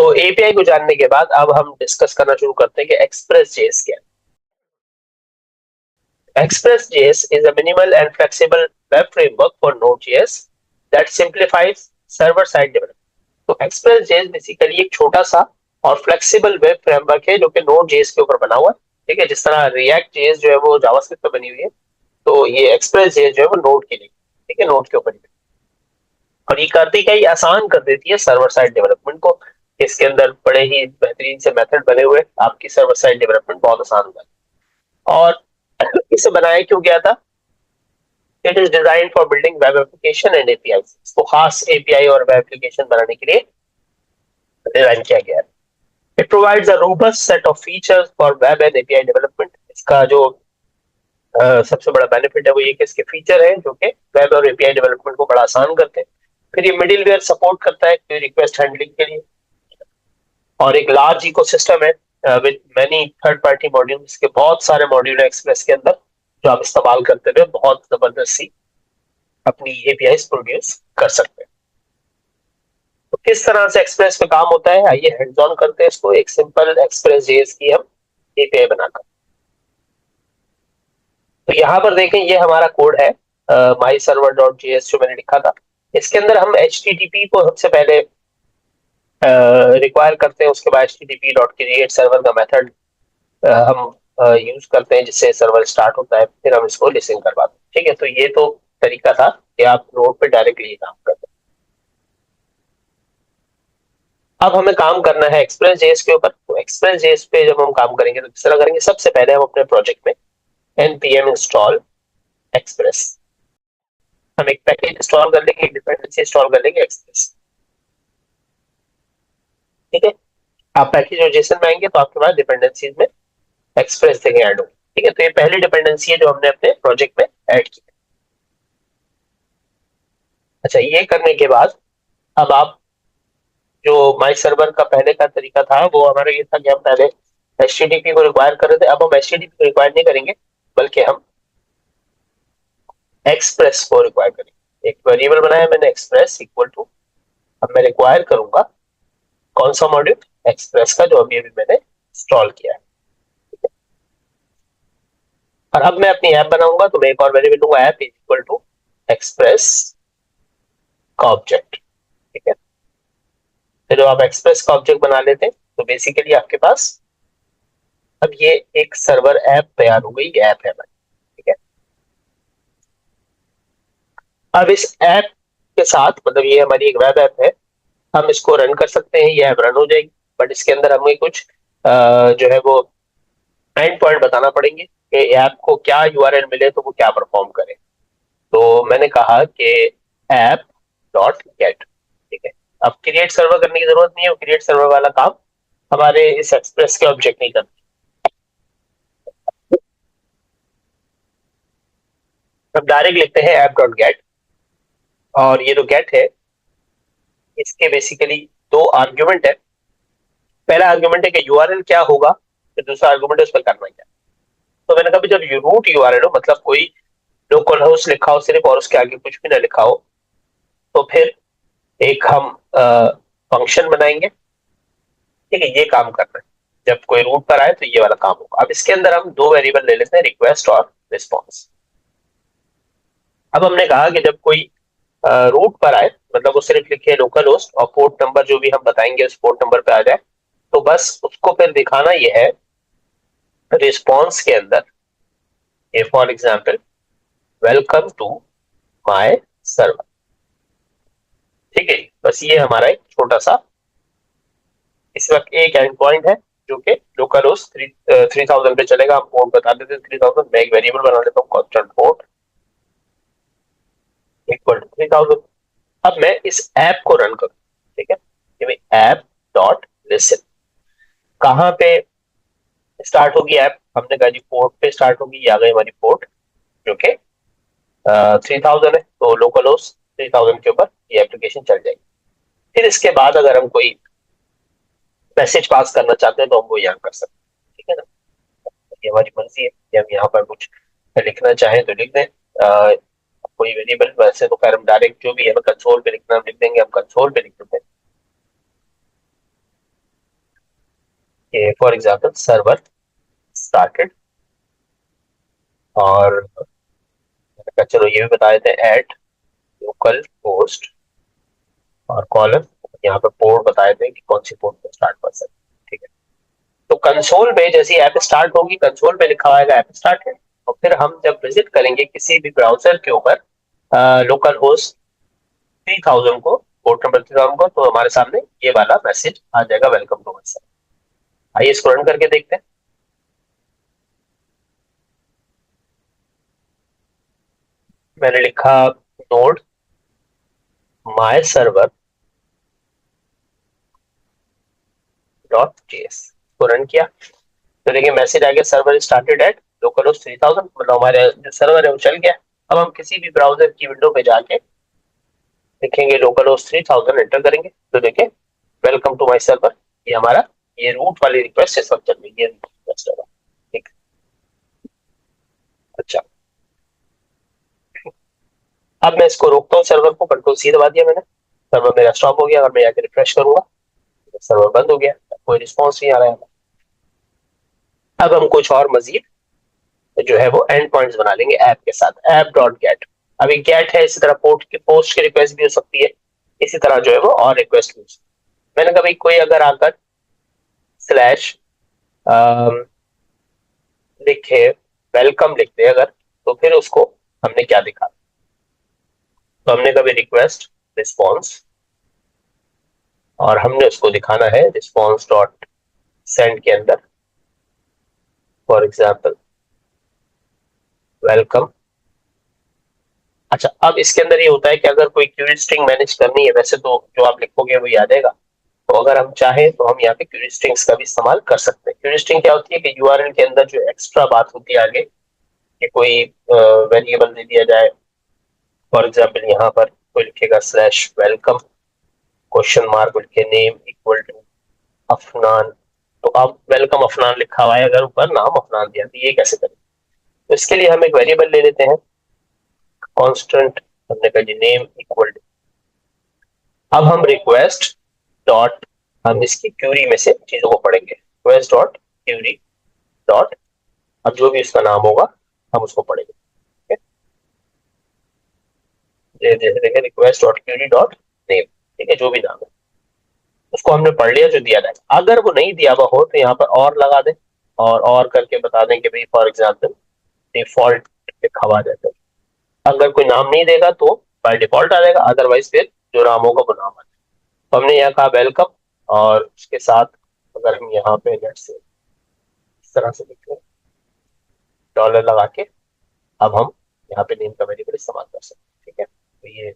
तो एपीआई को जानने के बाद अब हम डिस्कस करना शुरू करते हैं कि एक्सप्रेस जेएस क्या है। Express JS is a minimal and flexible web framework for Node.js that simplifies server side development. तो एक्सप्रेस जेएस बेसिकली एक छोटा सा और फ्लेक्सिबल वेब फ्रेमवर्क है जो कि नोड जेएस के ऊपर बना हुआ है। ठीक है, जिस तरह रिएक्ट जेएस जो है वो जावास्क्रिप्ट पे बनी हुई है, तो ये एक्सप्रेस जेएस जो है वो नोड के लिए, ठीक है, नोड के ऊपर ही। और ये करती क्या, ये आसान कर देती है सर्वर साइड डेवलपमेंट को। इसके अंदर बड़े ही बेहतरीन से मेथड बने हुए, आपकी सर्वर साइड डेवलपमेंट बहुत आसान हो जाती है। और इसे बनाया क्यों गया था? It is design for building web application and API. इसको खास एपीआई और वेब एप्लीकेशन बनाने के लिए डिजाइन किया गया है। It provides a robust set of features for web and API development. इसका जो सबसे बड़ा बेनिफिट है वो ये कि इसके फीचर है जो कि वेब और एपीआई डेवलपमेंट को बड़ा आसान करते हैं। फिर ये मिडिलवेयर सपोर्ट करता है रिक्वेस्ट हैंडलिंग के लिए। और एक लार्ज इकोसिस्टम है with many third party modules के, बहुत सारे मॉड्यूल है एक्सप्रेस के अंदर जो आप इस्तेमाल करते हुए बहुत जबरदस्त सी अपनी एपीआई प्रोड्यूस कर सकते हैं। तो किस तरह से एक्सप्रेस में काम होता है, आइए हैंड्स ऑन करते हैं इसको। एक सिंपल एक्सप्रेस जेएस की हम एपीआई बनाकर, तो यहाँ पर देखें ये हमारा कोड है माई सर्वर डॉट जेएस जो मैंने लिखा था। इसके अंदर हम एच टी टी पी को सबसे पहले रिक्वायर करते हैं, उसके बाद H T T P dot create server का मेथड हम यूज करते हैं जिससे सर्वर स्टार्ट होता है, फिर हम इसको लिसनिंग करवाते हैं। ठीक है, तो ये तो तरीका था कि आप नोड पे डायरेक्टली काम करते हैं। अब हमें काम करना है एक्सप्रेस जेएस के ऊपर। तो एक्सप्रेस जेएस पे जब हम काम करेंगे तो किस तरह करेंगे, सबसे पहले हम अपने प्रोजेक्ट में npm इंस्टॉल एक्सप्रेस, हम एक पैकेज इंस्टॉल कर लेंगे, डिपेंडेंसी इंस्टॉल कर लेंगे एक्सप्रेस। ठीक है, आप पैकेज और जेसन में आएंगे तो आपके पास डिपेंडेंसीज में एक्सप्रेस देंगे ऐड होगी। ठीक है, तो ये पहली डिपेंडेंसी है जो हमने अपने प्रोजेक्ट में ऐड की। अच्छा, ये करने के बाद अब आप जो माई सर्वर का पहले का तरीका था वो हमारा ये था कि हम पहले एचटीटीपी को रिक्वायर कर रहे थे। अब हम एचटीटीपी को रिक्वायर नहीं करेंगे, बल्कि हम एक्सप्रेस को रिक्वायर करेंगे। एक वेरिएबल बनाया मैंने एक्सप्रेस इक्वल टू, अब मैं रिक्वायर करूंगा कौन सा मॉड्यूल, एक्सप्रेस का, जो अभी अभी मैंने इंस्टॉल किया है। और अब मैं अपनी ऐप बनाऊंगा तो मैं एक और वेरिएबल दूंगा ऐप इक्वल टू एक्सप्रेस का ऑब्जेक्ट। ठीक है, तो जब आप एक्सप्रेस का ऑब्जेक्ट बना लेते हैं तो बेसिकली आपके पास अब ये एक सर्वर ऐप तैयार हो गई, ऐप है हमारी। ठीक है, अब इस ऐप के साथ, मतलब ये हमारी एक वेब ऐप है, हम इसको रन कर सकते हैं, ये ऐप रन हो जाएगी। बट इसके अंदर हमें कुछ जो है वो एंड पॉइंट बताना पड़ेंगे कि ऐप को क्या यूआरएल मिले तो वो क्या परफॉर्म करे। तो मैंने कहा कि ऐप डॉट गेट। ठीक है, अब क्रिएट सर्वर करने की जरूरत नहीं है, क्रिएट सर्वर वाला काम हमारे इस एक्सप्रेस के ऑब्जेक्ट नहीं करते। अब डायरेक्ट लिखते हैं ऐप डॉट गेट। और ये जो गेट है इसके बेसिकली दो आर्ग्यूमेंट है। पहला आर्ग्यूमेंट है कि यूआरएल क्या होगा, फिर दूसरा आर्ग्यूमेंट है उस पर करना क्या। तो मैंने कहा जब रूट यूआरएल हो, मतलब कोई लोकल होस्ट लिखा हो सिर्फ और उसके आगे कुछ भी ना लिखा हो, तो फिर एक हम फंक्शन बनाएंगे। ठीक है, ये काम करना है, जब कोई रूट पर आए तो ये वाला काम होगा। अब इसके अंदर हम दो वेरिएबल ले लेते हैं, रिक्वेस्ट और रिस्पॉन्स। अब हमने कहा कि जब कोई रूट पर आए, मतलब वो सिर्फ लिखे लोकल होस्ट और पोर्ट नंबर जो भी हम बताएंगे उस पोर्ट नंबर पे आ जाए, तो बस उसको फिर दिखाना ये है रिस्पॉन्स के अंदर, ये for example welcome to my server. ठीक है, बस ये हमारा एक छोटा सा इस वक्त एक एंड पॉइंट है जो कि लोकल होस्ट 3000 पे चलेगा। हम पोर्ट बता देते हैं 3000, मैं एक वेरिएबल बना लेता हूँ कांस्टेंट पोर्ट इक्वल टू 3000। अब मैं इस ऐप को रन करूँ। ठीक है, कि भाई ऐप डॉट लिसन कहाँ पे स्टार्ट होगी ऐप, हमने कहा जी पोर्ट पे स्टार्ट होगी। ये आ गई हमारी पोर्ट जो कि 3000 है, तो लोकल होस्ट 3000 के ऊपर ये एप्लीकेशन चल जाएगी। फिर इसके बाद अगर हम कोई मैसेज पास करना चाहते हैं तो हम वो यहाँ कर सकते हैं। ठीक है ना, ये हमारी मर्जी है कि हम यहाँ पर कुछ लिखना चाहें तो लिख दें। कोई वेरिएबल, वैसे तो खैर हम डायरेक्ट जो भी है कंसोल पे लिखना लिख देंगे, हम कंसोल पे लिख देते हैं। फॉर एग्जाम्पल सर्वर स्टार्टेड, और चलो ये भी बता देते हैं एट लोकल होस्ट और कॉलम, यहाँ पे पोर्ट बता देते हैं कि कौन सी पोर्ट पे स्टार्ट कर सकते हैं। ठीक है, तो कंसोल में जैसी ऐप स्टार्ट होगी, कंसोल पे लिखा होगा ऐप स्टार्ट है, और फिर हम जब विजिट करेंगे किसी भी ब्राउजर के ऊपर लोकल होस्ट 3000 को, पोर्ट नंबर 3000 को, तो हमारे सामने ये वाला मैसेज आ जाएगा, वेलकम टू माई सर्वर। आइए इसको रन करके देखते हैं। मैंने लिखा नोड माई सर्वर डॉट जेएस, को रन किया तो देखिए मैसेज आ गया, server started at local host 3000, मतलब हमारे जो सर्वर है वो चल गया। अब हम किसी भी ब्राउजर की विंडो पे जाके लिखेंगे लोकल होस्ट 3000, एंटर करेंगे तो देखिए वेलकम टू माई सर्वर, ये हमारा ये रूट वाली रिक्वेस्ट इस वक्त चल रही है, रिक्वेस्ट होगा। ठीक, अच्छा, अब मैं इसको रोकता हूँ, सर्वर को कंट्रोल सी दबा दिया मैंने, सर्वर मेरा स्टॉप हो गया। अगर मैं जाके रिफ्रेश करूंगा तो सर्वर बंद हो गया, कोई रिस्पॉन्स नहीं आ रहा है। अब हम कुछ और मजीद जो है वो एंड पॉइंट्स बना लेंगे ऐप के साथ, ऐप डॉट गेट। अभी गेट है, इसी तरह पोस्ट की रिक्वेस्ट भी हो सकती है, इसी तरह जो है वो और रिक्वेस्ट भी हो सकती है। मैंने कभी कोई अगर आकर स्लैश लिखे, वेलकम लिखते अगर, तो फिर उसको हमने क्या दिखा, तो हमने कभी रिक्वेस्ट रिस्पॉन्स, और हमने उसको दिखाना है रिस्पॉन्स डॉट सेंड के अंदर, फॉर एग्जाम्पल वेलकम। अच्छा, अब इसके अंदर ये होता है कि अगर कोई क्वेरी स्ट्रिंग मैनेज करनी है, वैसे तो जो आप लिखोगे वही आ जाएगा, तो अगर हम चाहें तो हम यहाँ पे क्वेरी स्ट्रिंग्स का भी इस्तेमाल कर सकते हैं। क्वेरी स्ट्रिंग क्या होती है कि यूआरएल के अंदर जो एक्स्ट्रा बात होती है आगे, कि कोई वेरिएबल दे दिया जाए, फॉर एग्जाम्पल यहाँ पर कोई लिखेगा स्लैश वेलकम क्वेश्चन मार्क लिखे नेम इक्वल टू अफनान, तो अब वेलकम अफनान लिखा हुआ है, अगर ऊपर नाम अफनान दिया, तो ये कैसे करें? तो इसके लिए हम एक वेरिएबल ले लेते हैं कांस्टेंट, हमने कहा जी नेम इक्वल टू, अब हम रिक्वेस्ट डॉट, हम इसकी क्यूरी में से चीजों को पढ़ेंगे, रिक्वेस्ट डॉट क्यूरी डॉट, अब जो भी इसका नाम होगा हम उसको पढ़ेंगे। देखें request dot Curie dot name, ठीक है, जो भी नाम है उसको हमने पढ़ लिया जो दिया जाएगा। अगर वो नहीं दिया हुआ हो तो यहाँ पर और लगा दें, और करके बता दें कि भाई फॉर एग्जाम्पल डिफॉल्ट लिखा हुआ जाता है। अगर कोई नाम नहीं देगा तो बाय डिफॉल्ट आ जाएगा, अदरवाइज फिर जो नाम होगा वो नाम आ जाएगा। तो हमने यहाँ कहा वेलकम, और उसके साथ अगर हम यहाँ पे लेट से इस तरह से लिखें डॉलर लगा के, अब हम यहाँ पे नेम का वेरिएबल इस्तेमाल कर सकते हैं। ठीक है, तो ये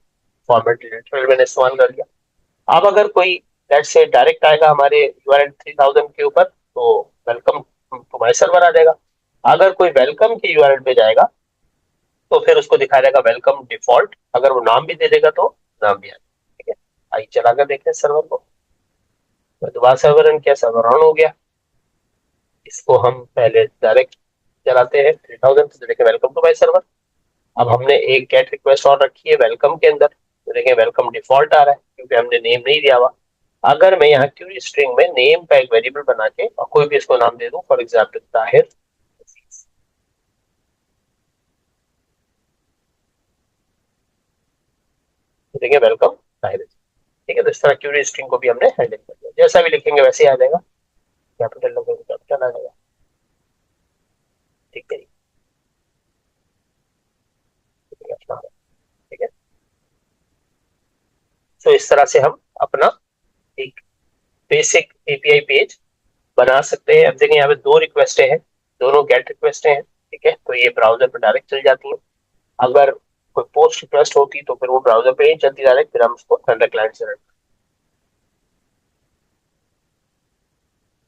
फॉर्मेट लिटरल मैंने इस्तेमाल कर लिया। अब अगर कोई लेट से डायरेक्ट आएगा हमारे यूआरएल 3000 के ऊपर, तो वेलकम टू माई सर्वर आ जाएगा। अगर कोई वेलकम के यूआरएल पे जाएगा तो फिर उसको दिखाया जाएगा वेलकम डिफॉल्ट, अगर वो नाम भी दे देगा तो नाम भी आ जाएगा। ठीक है, आइए चला कर देखते हैं सर्वर को। तो दोबारा सर्वर रन किया, सर्वर ऑन हो गया। इसको हम पहले डायरेक्ट चलाते हैं 3000, तो देखें वेलकम टू माई सर्वर। अब हमने एक गेट रिक्वेस्ट और रखी है वेलकम के अंदर, तो देखें वेलकम डिफॉल्ट आ रहा है क्योंकि हमने नेम नहीं दिया हुआ। अगर मैं यहाँ क्यूरी स्ट्रिंग में नेम का एक वेरिएबल बना के और कोई भी इसको नाम दे दूं, फॉर एग्जाम्पल ताहिर, तो देखिए वेलकम ताहिर। ठीक है, तो इस तरह क्यूरी स्ट्रिंग को भी हमने हैंडल कर लिया, जैसा भी लिखेंगे वैसे ही आ जाएगा, कैपिटल लोगों कैपिटल आ जाएगा। ठीक है जी, ठीक है, तो इस तरह से हम अपना एक बेसिक एपीआई पेज बना सकते हैं। अब देखिए यहाँ पे दो रिक्वेस्टें हैं, दोनों गेट रिक्वेस्टें हैं। ठीक है, तो ये ब्राउजर पर डायरेक्ट चल जाती है। अगर कोई पोस्ट रिक्वेस्ट होती तो फिर वो ब्राउजर पे ही चलती डायरेक्ट, फिर हम उसको थंडर क्लाइंट से रन।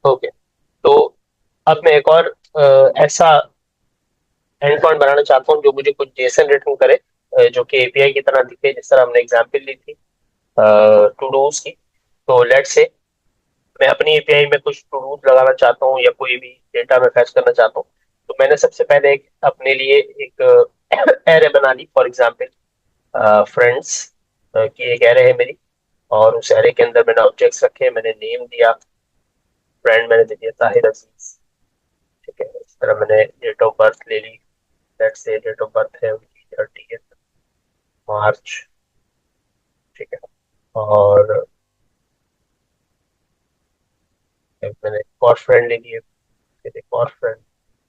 ओके, तो अब मैं एक और ऐसा एंड पॉइंट बनाना चाहता हूँ जो मुझे कुछ जेसन रिटर्न करे, जो कि एपीआई की तरह दिखे, जिस तरह हमने एग्जांपल ली थी टू डूज की। तो लेट से मैं अपनी एपीआई में कुछ टू डूज लगाना चाहता हूँ या कोई भी डेटा मैं फैच करना चाहता हूँ, तो मैंने सबसे पहले एक अपने लिए एक एरे बना ली, फॉर एग्जांपल फ्रेंड्स की एक एरे है मेरी, और उस एरे के अंदर मैंने ऑब्जेक्ट्स रखे, मैंने नेम दिया, फ्रेंड मैंने दे दिया ताहिर अजीज, ठीक है। इस तरह मैंने डेट ऑफ बर्थ ले ली, let's say date of birth है उनकी 30 मार्च, ठीक है। और एक मैंने एक और फ्रेंड ले लिए, फिर एक और फ्रेंड,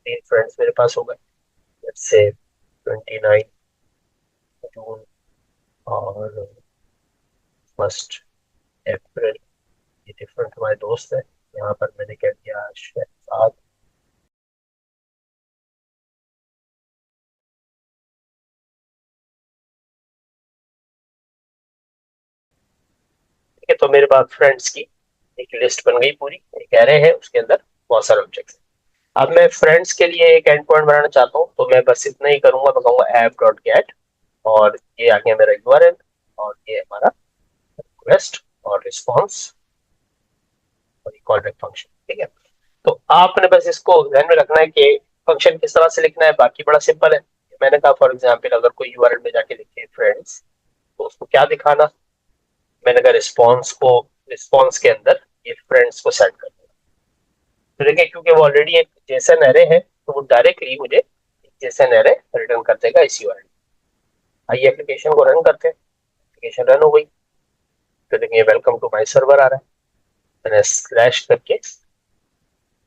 3 फ्रेंड्स मेरे पास हो गए। लेट्स से 29 जून और 1 अप्रैल, ये डिफरेंट हमारे दोस्त है। यहाँ पर मैंने क्या किया, शहजाद, ठीक है। तो मेरे पास फ्रेंड्स की एक लिस्ट बन गई पूरी, एक एरे है उसके अंदर बहुत सारे ऑब्जेक्ट्स। अब मैं फ्रेंड्स के लिए एक एंड पॉइंट बनाना चाहता हूँ, तो मैं बस इतना ही करूंगा, मैं कहूंगा ऐप डॉट गेट, और ये आ गया मेरा यूआरएल, और ये हमारा रिक्वेस्ट और रिस्पॉन्स और ये कॉल बैक फंक्शन, ठीक है। तो आपने बस इसको ध्यान में रखना है कि फंक्शन किस तरह से लिखना है, बाकी बड़ा सिंपल है। मैंने कहा फॉर एग्जाम्पल अगर कोई यूआरएल में जाके लिखे फ्रेंड्स, तो उसको क्या दिखाना, मैंने कहा रिस्पॉन्स को, रिस्पॉन्स के अंदर ये फ्रेंड्स को सेट कर देना। तो देखिए क्योंकि वो ऑलरेडी एक जेसन एरे है, तो वो डायरेक्टली मुझे एक जेसन एरे रिटर्न कर देगा इस यूआरएल। आइए एप्लीकेशन को रन करते हैं। एप्लीकेशन रन हो गई, तो देखिए वेलकम टू माई सर्वर आ रहा है। मैंने स्लैश करके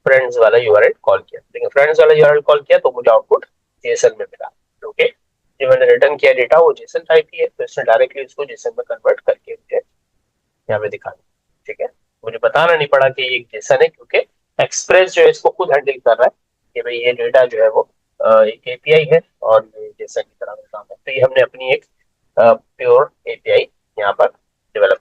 फ्रेंड्स वाला यूआरएल कॉल किया, देखिए फ्रेंड्स वाला यूआरएल कॉल किया तो मुझे आउटपुट जेसन में मिला। ओके, जो मैंने रिटर्न किया डेटा वो जेसन टाइप की है, तो इसने डायरेक्टली इसको जेसन में कन्वर्ट करके मुझे यहाँ पे दिखा दिया, ठीक है। मुझे बताना नहीं पड़ा कि ये एक जेसन है, क्योंकि एक्सप्रेस जो है इसको खुद हैंडल कर रहा है कि भाई ये डेटा जो है वो एक एपीआई है और ये जेसन की तरह का काम है। तो ये हमने अपनी एक प्योर एपीआई यहाँ पर डेवलप